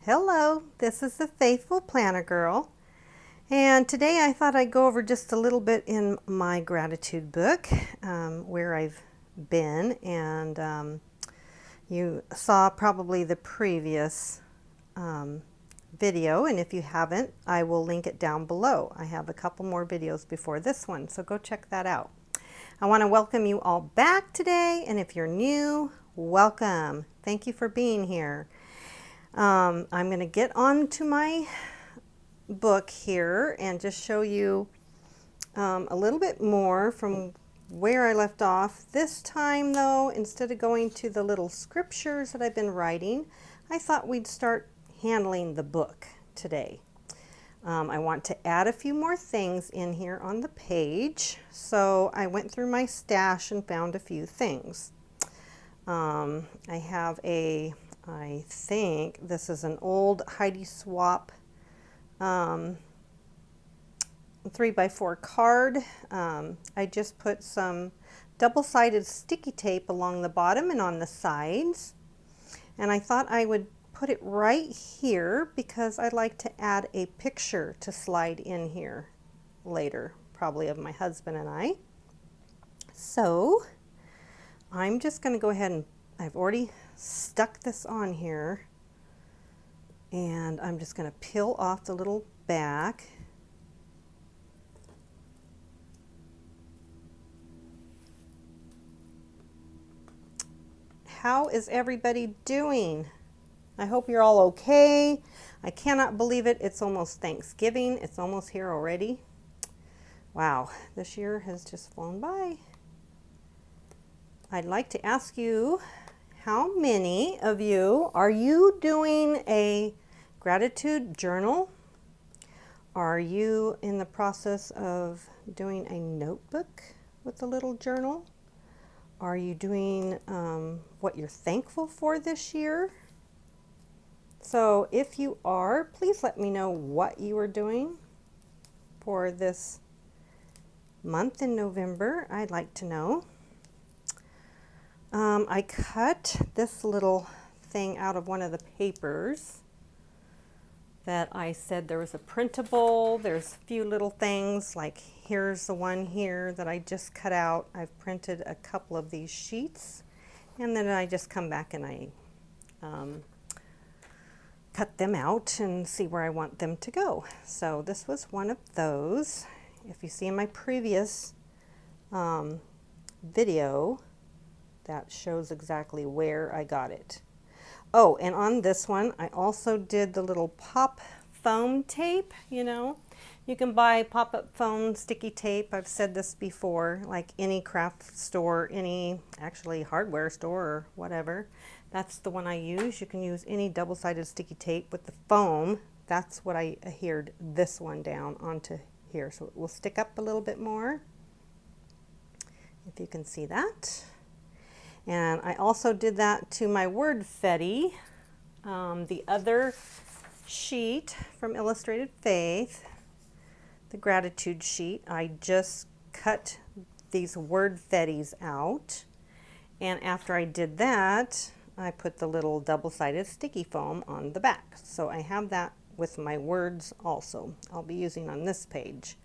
Hello, this is the Faithful Planner Girl, and today I thought I'd go over just a little bit in my gratitude book, where I've been, and you saw probably the previous video, and if you haven't, I will link it down below. I have a couple more videos before this one, so go check that out. I want to welcome you all back today, and if you're new, welcome. Thank you for being here. I'm going to get on to my book here and just show you a little bit more from where I left off. This time though, instead of going to the little scriptures that I've been writing, I thought we'd start handling the book today. I want to add a few more things in here on the page, so I went through my stash and found a few things. I have I think this is an old Heidi Swap 3x4 card. I just put some double-sided sticky tape along the bottom and on the sides. And I thought I would put it right here because I'd like to add a picture to slide in here later, probably of my husband and I. So I'm just going to go ahead and I've already stuck this on here, and I'm just going to peel off the little back. How is everybody doing? I hope you're all okay. I cannot believe it. It's almost Thanksgiving. It's almost here already. Wow, this year has just flown by. I'd like to ask you, how many of you are you doing a gratitude journal? Are you in the process of doing a notebook with a little journal? Are you doing what you're thankful for this year? So if you are, please let me know what you are doing for this month in November. I'd like to know. I cut this little thing out of one of the papers that I said there was a printable. There's a few little things, like here's the one here that I just cut out. I've printed a couple of these sheets, and then I just come back and I cut them out and see where I want them to go. So this was one of those. If you see in my previous video, that shows exactly where I got it. Oh, and on this one, I also did the little pop foam tape, you know. You can buy pop-up foam sticky tape. I've said this before, like any craft store, any actually hardware store or whatever. That's the one I use. You can use any double-sided sticky tape with the foam. That's what I adhered this one down onto here. So it will stick up a little bit more, if you can see that. And I also did that to my word fetty, the other sheet from Illustrated Faith, the gratitude sheet. I just cut these word fetties out, and after I did that, I put the little double-sided sticky foam on the back. So I have that with my words also. I'll be using on this page.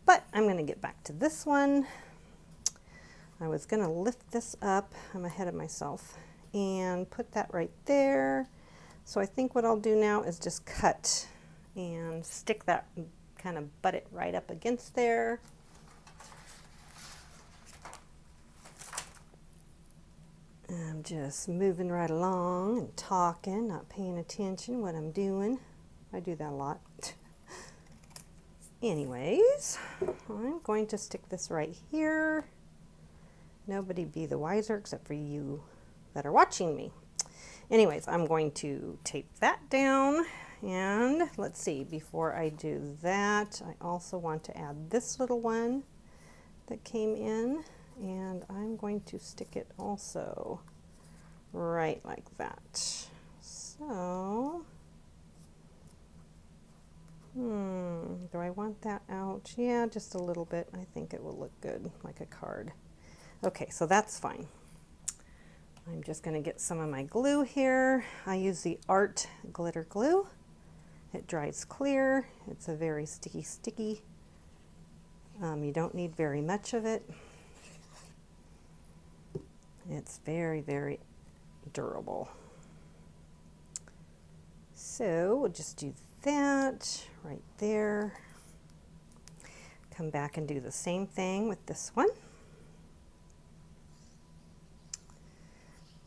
But I'm going to get back to this one. I was going to lift this up, I'm ahead of myself, and put that right there. So I think what I'll do now is just cut and stick that, kind of butt it right up against there. I'm just moving right along and talking, not paying attention what I'm doing. I do that a lot. Anyways, I'm going to stick this right here. Nobody be the wiser except for you that are watching me. Anyways, I'm going to tape that down, and let's see, before I do that, I also want to add this little one that came in, and I'm going to stick it also right like that. So, do I want that out? Yeah, just a little bit. I think it will look good, like a card. Okay, so that's fine. I'm just going to get some of my glue here. I use the Art glitter glue. It dries clear. It's a very sticky. You don't need very much of it. It's very durable. So we'll just do that right there. Come back and do the same thing with this one.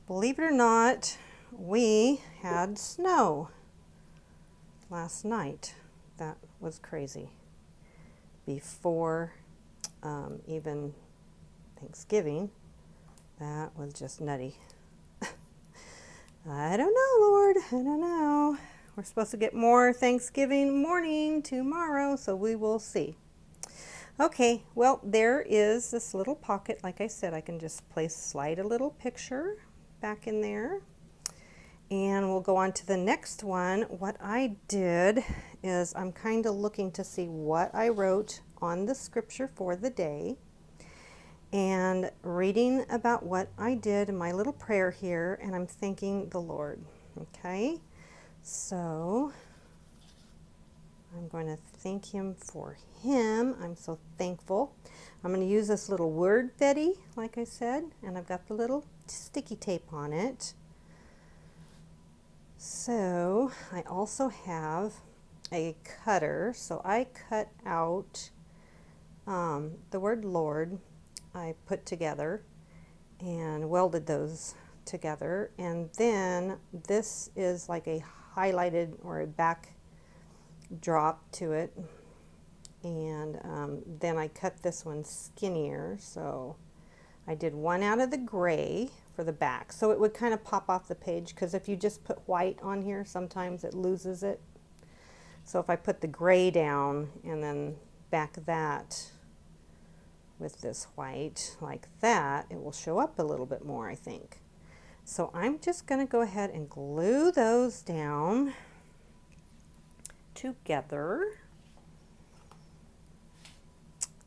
Believe it or not, we had snow last night. That was crazy. Before even Thanksgiving, that was just nutty. I don't know, Lord, I don't know. We're supposed to get more Thanksgiving morning tomorrow, so we will see. Okay, well, there is this little pocket. Like I said, I can just slide a little picture back in there. And we'll go on to the next one. What I did is I'm kind of looking to see what I wrote on the scripture for the day and reading about what I did in my little prayer here, and I'm thanking the Lord. Okay, so I'm going to thank him for him. I'm so thankful. I'm going to use this little word Betty, like I said, and I've got the little sticky tape on it. So I also have a cutter, so I cut out the word Lord. I put together and welded those together, and then this is like a highlighted or a backdrop to it, and then I cut this one skinnier, so I did one out of the gray for the back, so it would kind of pop off the page, because if you just put white on here, sometimes it loses it. So if I put the gray down and then back that with this white like that, it will show up a little bit more, I think. So I'm just going to go ahead and glue those down together,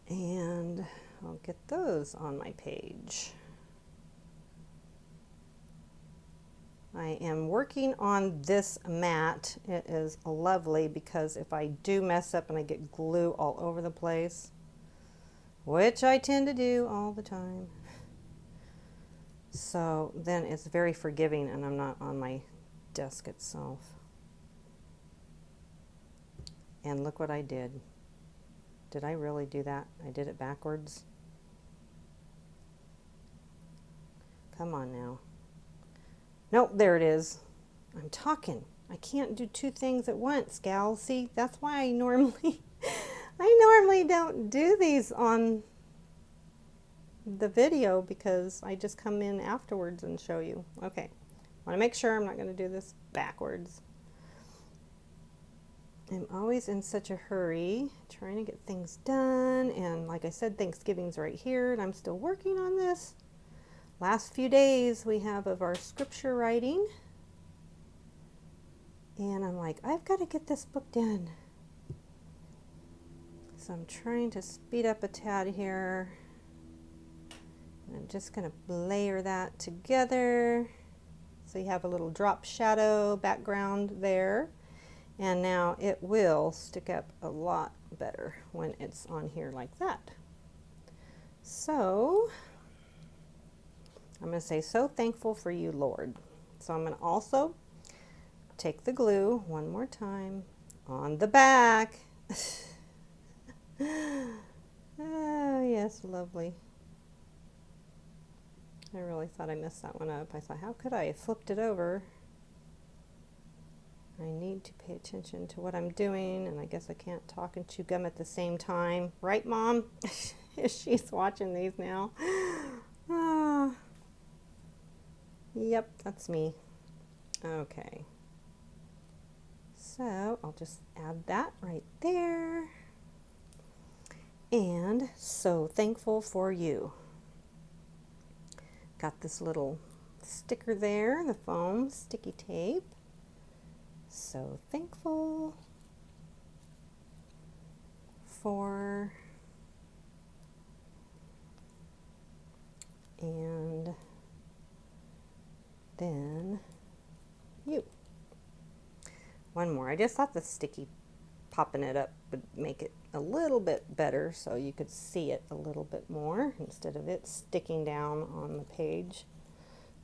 and I'll get those on my page. I am working on this mat. It is lovely because if I do mess up and I get glue all over the place, which I tend to do all the time, so then it's very forgiving and I'm not on my desk itself. And look what I did. Did I really do that? I did it backwards. Come on now. Nope, there it is. I'm talking. I can't do two things at once, gal. See, that's why I normally don't do these on the video, because I just come in afterwards and show you. Okay, want to make sure I'm not going to do this backwards. I'm always in such a hurry trying to get things done, and like I said, Thanksgiving's right here and I'm still working on this. Last few days we have of our scripture writing, and I'm like, I've got to get this book done. So I'm trying to speed up a tad here. And I'm just going to layer that together. So you have a little drop shadow background there. And now it will stick up a lot better when it's on here like that. So I'm going to say, so thankful for you, Lord. So I'm going to also take the glue one more time on the back. Oh, yes, lovely. I really thought I messed that one up. I thought, how could I have flipped it over? I need to pay attention to what I'm doing, and I guess I can't talk and chew gum at the same time. Right, Mom? She's watching these now. Ah. Yep, that's me. Okay. So I'll just add that right there. And so thankful for you. Got this little sticker there, the foam sticky tape. So thankful for, and then you. One more. I just thought the sticky popping it up would make it a little bit better so you could see it a little bit more instead of it sticking down on the page.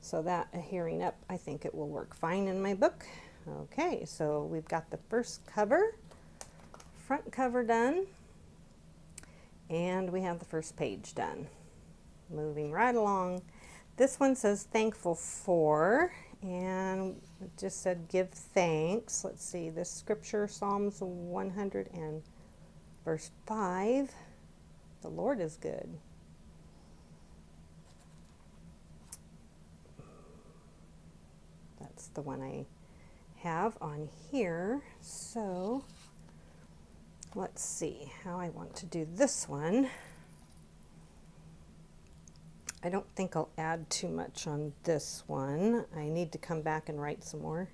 So that adhering up, I think it will work fine in my book. Okay, so we've got the first cover, front cover done, and we have the first page done. Moving right along. This one says thankful for, and it just said give thanks. Let's see, this scripture, Psalms 100 and verse 5. The Lord is good. That's the one I have on here. So let's see how I want to do this one. I don't think I'll add too much on this one. I need to come back and write some more.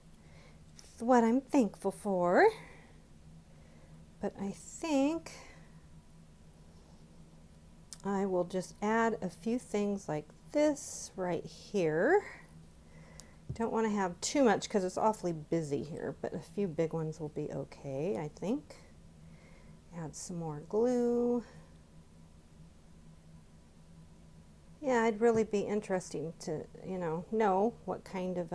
It's what I'm thankful for. But I think I will just add a few things like this right here. Don't want to have too much because it's awfully busy here, but a few big ones will be okay, I think. Add some more glue. Yeah, it'd really be interesting to, know what kind of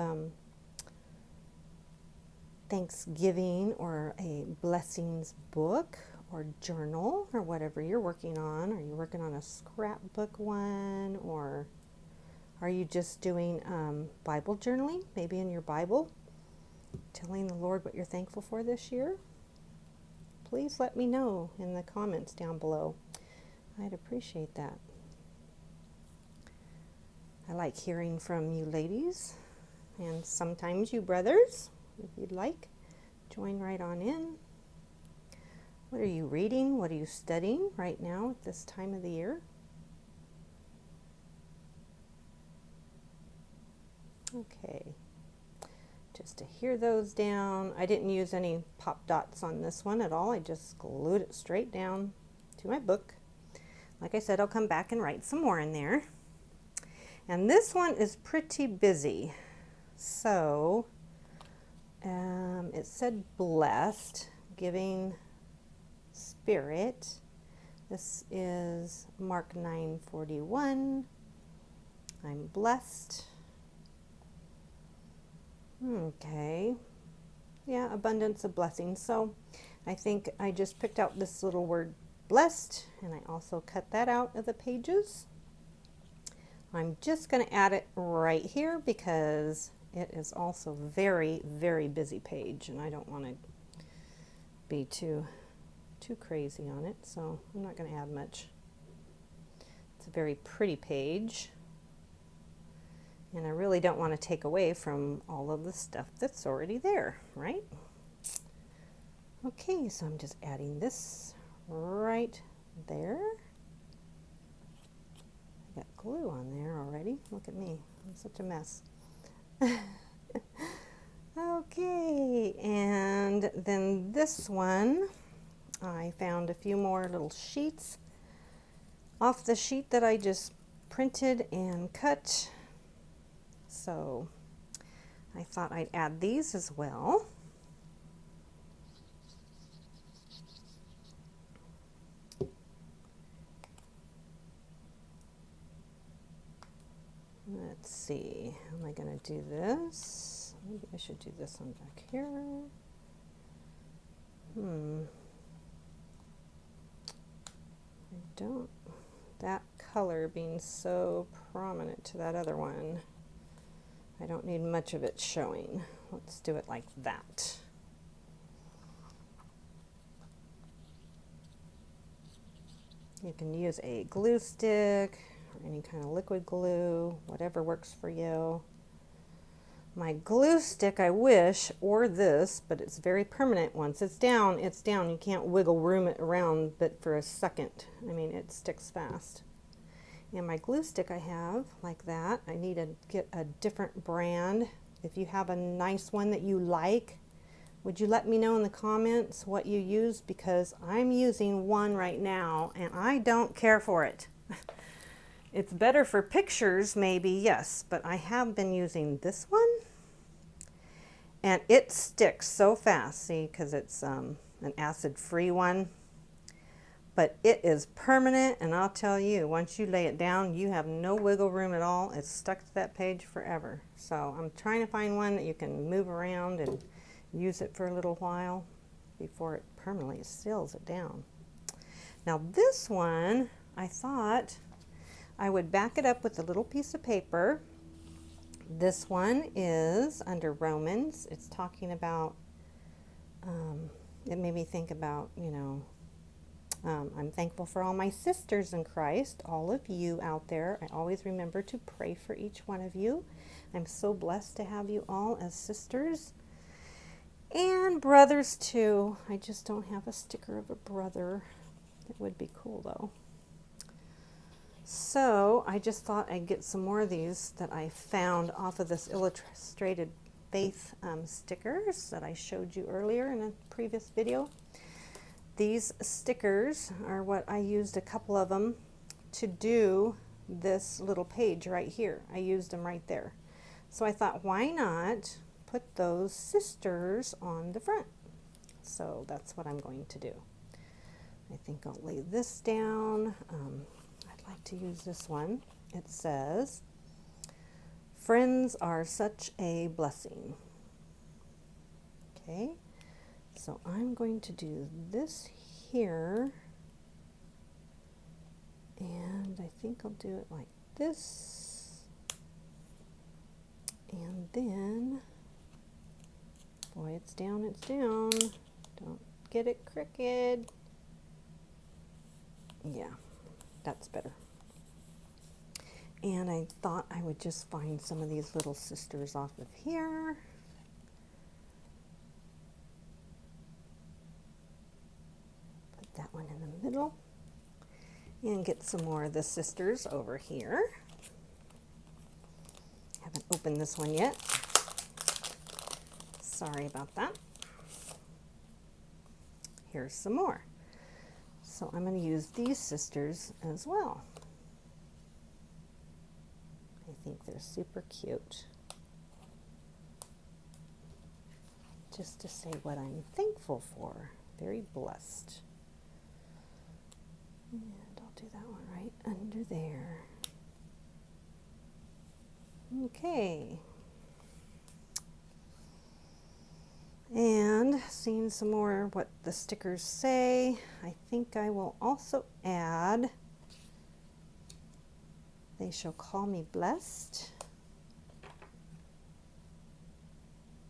Thanksgiving or a blessings book or journal or whatever you're working on. Are you working on a scrapbook one, or are you just doing Bible journaling, maybe in your Bible, telling the Lord what you're thankful for this year? Please let me know in the comments down below. I'd appreciate that. I like hearing from you ladies, and sometimes you brothers, if you'd like, join right on in. What are you reading? What are you studying right now at this time of the year? Okay, just to hear those down. I didn't use any pop dots on this one at all. I just glued it straight down to my book. Like I said, I'll come back and write some more in there. And this one is pretty busy. So it said blessed, giving spirit. This is Mark 9:41. I'm blessed. Okay. Yeah, abundance of blessings. So I think I just picked out this little word blessed, and I also cut that out of the pages. I'm just going to add it right here because it is also very, very busy page, and I don't want to be too crazy on it, so I'm not going to add much. It's a very pretty page, and I really don't want to take away from all of the stuff that's already there, right? Okay, so I'm just adding this right there. Got glue on there already. Look at me. I'm such a mess. Okay, and then this one, I found a few more little sheets off the sheet that I just printed and cut. So I thought I'd add these as well. Let's see, how am I going to do this? Maybe I should do this one back here. I don't, that color being so prominent to that other one, I don't need much of it showing. Let's do it like that. You can use a glue stick, any kind of liquid glue, whatever works for you. My glue stick, I wish, or this, but it's very permanent. Once it's down, it's down. You can't wiggle room it around but for a second. I mean, it sticks fast. And my glue stick I have like that. I need to get a different brand. If you have a nice one that you like, would you let me know in the comments what you use, because I'm using one right now and I don't care for it. It's better for pictures, maybe, yes, but I have been using this one. And it sticks so fast, see, because it's an acid-free one. But it is permanent, and I'll tell you, once you lay it down, you have no wiggle room at all. It's stuck to that page forever. So I'm trying to find one that you can move around and use it for a little while before it permanently seals it down. Now this one, I thought I would back it up with a little piece of paper. This one is under Romans. It's talking about, it made me think about, you know, I'm thankful for all my sisters in Christ, all of you out there. I always remember to pray for each one of you. I'm so blessed to have you all as sisters. And brothers too. I just don't have a sticker of a brother. It would be cool though. So I just thought I'd get some more of these that I found off of this illustrated faith stickers that I showed you earlier in a previous video. These stickers are what I used, a couple of them, to do this little page right here. I used them right there. So I thought, why not put those sisters on the front? So that's what I'm going to do. I think I'll lay this down. I'd like to use this one. It says, friends are such a blessing. Okay. So I'm going to do this here, and I think I'll do it like this, and then, boy, it's down, don't get it crooked. Yeah, that's better. And I thought I would just find some of these little sisters off of here. That one in the middle, and get some more of the sisters over here. Haven't opened this one yet. Sorry about that. Here's some more. So I'm going to use these sisters as well. I think they're super cute. Just to say what I'm thankful for. Very blessed. And I'll do that one right under there. Okay. And seeing some more what the stickers say, I think I will also add, they shall call me blessed.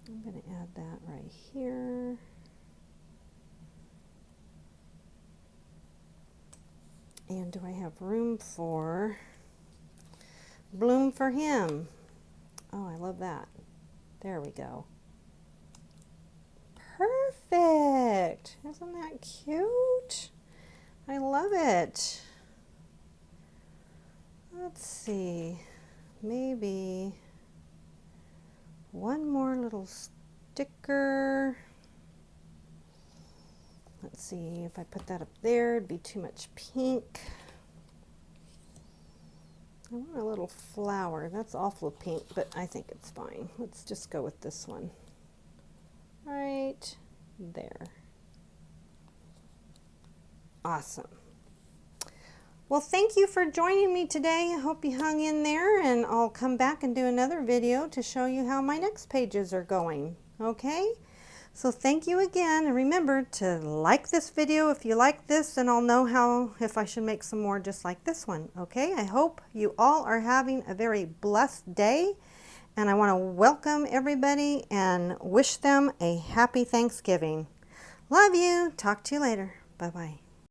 I'm going to add that right here. And do I have room for bloom for him? Oh, I love that. There we go. Perfect. Isn't that cute? I love it. Let's see. Maybe one more little sticker. Let's see, if I put that up there, it'd be too much pink. I want a little flower. That's awful pink, but I think it's fine. Let's just go with this one. Right there. Awesome. Well, thank you for joining me today. I hope you hung in there, and I'll come back and do another video to show you how my next pages are going. Okay? So thank you again, and remember to like this video if you like this, and I'll know if I should make some more just like this one. Okay, I hope you all are having a very blessed day, and I want to welcome everybody and wish them a happy Thanksgiving. Love you. Talk to you later. Bye-bye.